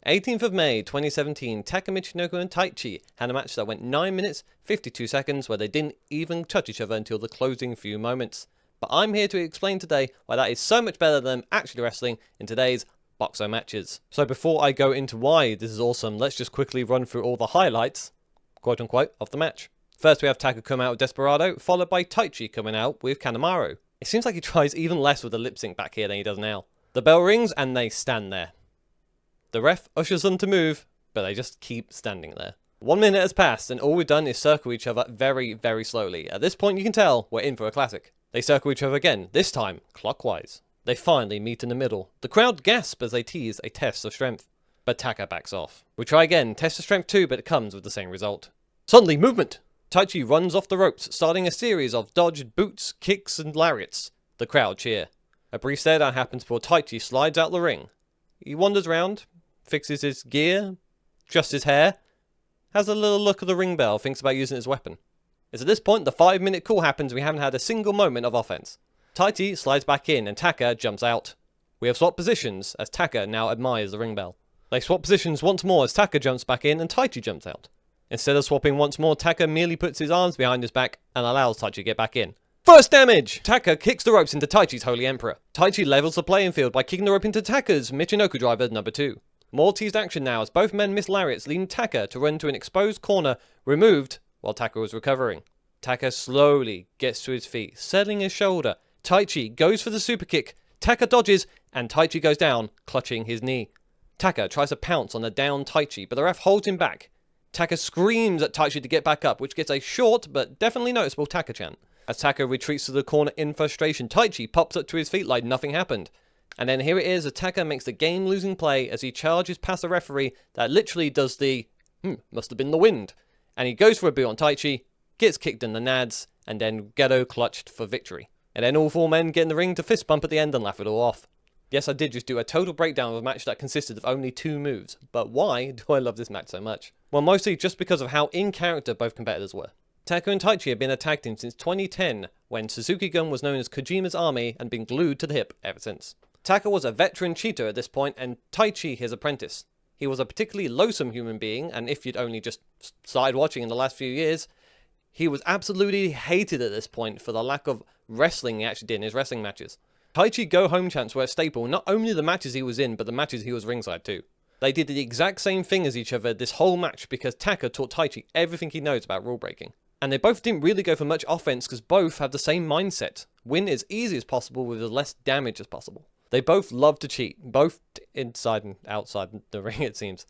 18th of May 2017, Taka, Michinoku and Taichi had a match that went 9 minutes 52 seconds where they didn't even touch each other until the closing few moments. But I'm here to explain today why that is so much better than actually wrestling in today's Boxo matches. So before I go into why this is awesome, let's just quickly run through all the highlights, quote unquote, of the match. First we have Taka come out with Desperado, followed by Taichi coming out with Kanemaru. It seems like he tries even less with the lip sync back here than he does now. The bell rings and they stand there. The ref ushers them to move, but they just keep standing there. 1 minute has passed and all we've done is circle each other very, very slowly. At this point you can tell we're in for a classic. They circle each other again, this time clockwise. They finally meet in the middle. The crowd gasp as they tease a test of strength. But Taka backs off. We try again, test of strength too, but it comes with the same result. Suddenly, movement! Taichi runs off the ropes, starting a series of dodged boots, kicks and lariats. The crowd cheer. A brief stare down happens before Taichi slides out the ring. He wanders around, fixes his gear, adjusts his hair, has a little look at the ring bell, thinks about using his weapon. It's at this point the 5-minute call happens, we haven't had a single moment of offense. Taichi slides back in and Taka jumps out. We have swapped positions as Taka now admires the ring bell. They swap positions once more as Taka jumps back in and Taichi jumps out. Instead of swapping once more, Taka merely puts his arms behind his back and allows Taichi to get back in. First damage! Taka kicks the ropes into Taichi's Holy Emperor. Taichi levels the playing field by kicking the rope into Taka's Michinoku driver number 2. More teased action now as both men miss lariats, leading Taka to run to an exposed corner, removed while Taka was recovering. Taka slowly gets to his feet, settling his shoulder. Taichi goes for the super kick. Taka dodges and Taichi goes down, clutching his knee. Taka tries to pounce on the down Taichi, but the ref holds him back. Taka screams at Taichi to get back up, which gets a short but definitely noticeable Taka chant. As Taka retreats to the corner in frustration, Taichi pops up to his feet like nothing happened. And then here it is as Taka makes the game-losing play as he charges past the referee that literally does the, must have been the wind. And he goes for a boot on Taichi, gets kicked in the nads, and then ghetto clutched for victory. And then all 4 men get in the ring to fist bump at the end and laugh it all off. Yes, I did just do a total breakdown of a match that consisted of only 2 moves, but why do I love this match so much? Well, mostly just because of how in character both competitors were. Taka and Taichi have been a tag team since 2010, when Suzuki Gun was known as Kojima's army and been glued to the hip ever since. Taka was a veteran cheater at this point, and Taichi his apprentice. He was a particularly loathsome human being, and if you'd only just started watching in the last few years, he was absolutely hated at this point for the lack of wrestling he actually did in his wrestling matches. Taichi go home chants were a staple, not only the matches he was in, but the matches he was ringside too. They did the exact same thing as each other this whole match because Taka taught Taichi everything he knows about rule breaking. And they both didn't really go for much offense because both have the same mindset. Win as easy as possible with as less damage as possible. They both love to cheat, both inside and outside the ring it seems.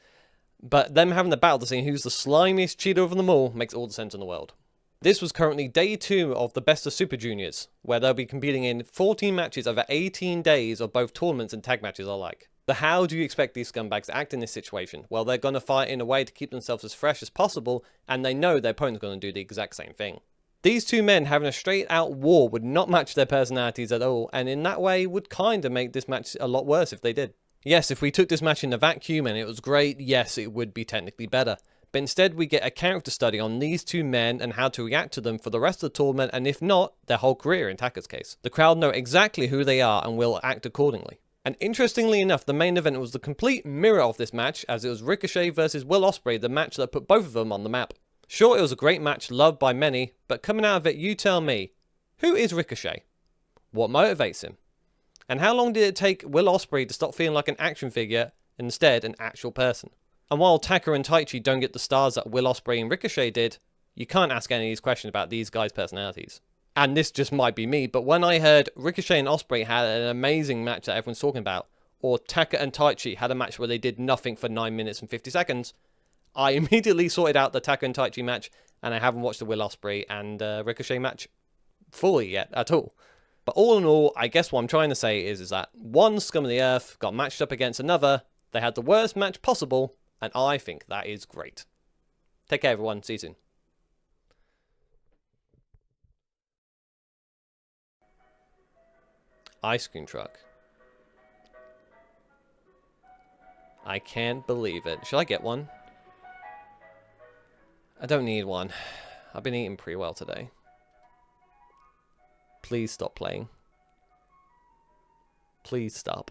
But them having the battle to see who's the slimiest cheater of them all makes all the sense in the world. This was currently day 2 of the Best of Super Juniors, where they'll be competing in 14 matches over 18 days of both tournaments and tag matches alike. But how do you expect these scumbags to act in this situation? Well, they're going to fight in a way to keep themselves as fresh as possible, and they know their opponent's going to do the exact same thing. These 2 men having a straight out war would not match their personalities at all, and in that way would kind of make this match a lot worse if they did. Yes, if we took this match in a vacuum and it was great, yes, it would be technically better. But instead we get a character study on these 2 men and how to react to them for the rest of the tournament, and if not, their whole career in Taka's case. The crowd know exactly who they are and will act accordingly. And interestingly enough, the main event was the complete mirror of this match, as it was Ricochet versus Will Ospreay, the match that put both of them on the map. Sure, it was a great match, loved by many, but coming out of it, you tell me, who is Ricochet? What motivates him? And how long did it take Will Ospreay to stop feeling like an action figure, and instead an actual person? And while Taka and Taichi don't get the stars that Will Ospreay and Ricochet did, you can't ask any of these questions about these guys' personalities. And this just might be me, but when I heard Ricochet and Ospreay had an amazing match that everyone's talking about, or Taka and Taichi had a match where they did nothing for 9 minutes and 50 seconds, I immediately sorted out the Taka and Taichi match, and I haven't watched the Will Ospreay and Ricochet match fully yet at all. But all in all, I guess what I'm trying to say is that one scum of the earth got matched up against another, they had the worst match possible, and I think that is great. Take care everyone, see you soon. Ice cream truck. I can't believe it. Should I get one? I don't need one. I've been eating pretty well today. Please stop playing. Please stop.